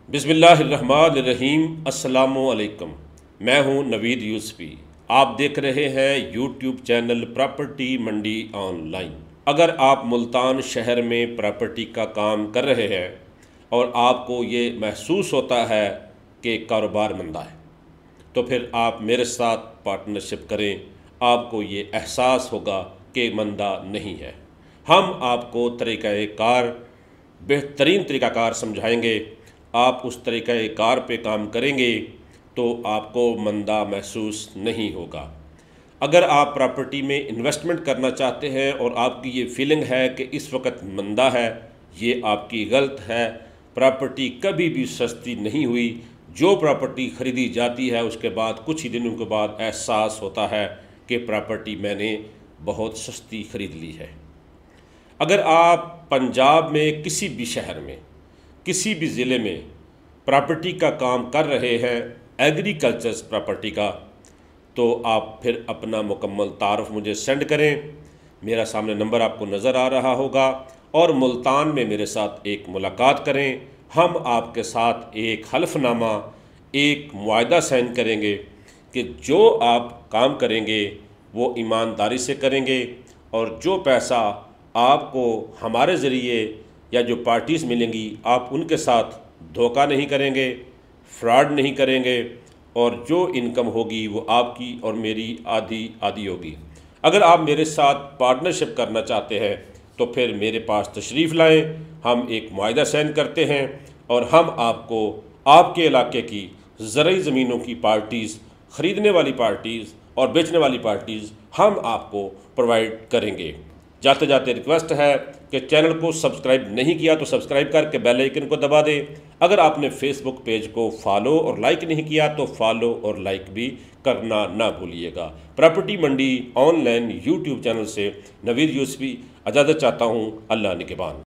बिस्मिल्लाहिर्रहमानिर्रहीम। अस्सलामुअलैकुम। मैं हूं नवीद यूसुफी। आप देख रहे हैं यूट्यूब चैनल प्रॉपर्टी मंडी ऑनलाइन। अगर आप मुल्तान शहर में प्रॉपर्टी का काम कर रहे हैं और आपको ये महसूस होता है कि कारोबार मंदा है, तो फिर आप मेरे साथ पार्टनरशिप करें। आपको ये एहसास होगा कि मंदा नहीं है। हम आपको तरीक़ाकार, बेहतरीन तरीक़ाकार समझाएंगे। आप उस तरीक़ाकार पे काम करेंगे तो आपको मंदा महसूस नहीं होगा। अगर आप प्रॉपर्टी में इन्वेस्टमेंट करना चाहते हैं और आपकी ये फीलिंग है कि इस वक्त मंदा है, ये आपकी गलत है। प्रॉपर्टी कभी भी सस्ती नहीं हुई। जो प्रॉपर्टी ख़रीदी जाती है उसके बाद कुछ ही दिनों के बाद एहसास होता है कि प्रॉपर्टी मैंने बहुत सस्ती ख़रीद ली है। अगर आप पंजाब में किसी भी शहर में, किसी भी ज़िले में प्रॉपर्टी का काम कर रहे हैं, एग्रीकल्चर प्रॉपर्टी का, तो आप फिर अपना मुकम्मल तारुफ मुझे सेंड करें। मेरा सामने नंबर आपको नज़र आ रहा होगा और मुल्तान में मेरे साथ एक मुलाकात करें। हम आपके साथ एक हल्फनामा, एक मुआहदा साइन करेंगे कि जो आप काम करेंगे वो ईमानदारी से करेंगे और जो पैसा आपको हमारे ज़रिए या जो पार्टीज़ मिलेंगी आप उनके साथ धोखा नहीं करेंगे, फ्रॉड नहीं करेंगे और जो इनकम होगी वो आपकी और मेरी आधी आधी होगी। अगर आप मेरे साथ पार्टनरशिप करना चाहते हैं तो फिर मेरे पास तशरीफ़ लाएं। हम एक मुआहदा साइन करते हैं और हम आपको आपके इलाके की ज़रूरी ज़मीनों की पार्टीज़, ख़रीदने वाली पार्टीज़ और बेचने वाली पार्टीज़ हम आपको प्रोवाइड करेंगे। जाते जाते रिक्वेस्ट है कि चैनल को सब्सक्राइब नहीं किया तो सब्सक्राइब करके बेल आइकन को दबा दें। अगर आपने फेसबुक पेज को फॉलो और लाइक नहीं किया तो फॉलो और लाइक भी करना ना भूलिएगा। प्रॉपर्टी मंडी ऑनलाइन यूट्यूब चैनल से नवीद यूसुफी इजाज़त चाहता हूँ। अल्लाह निगहबान।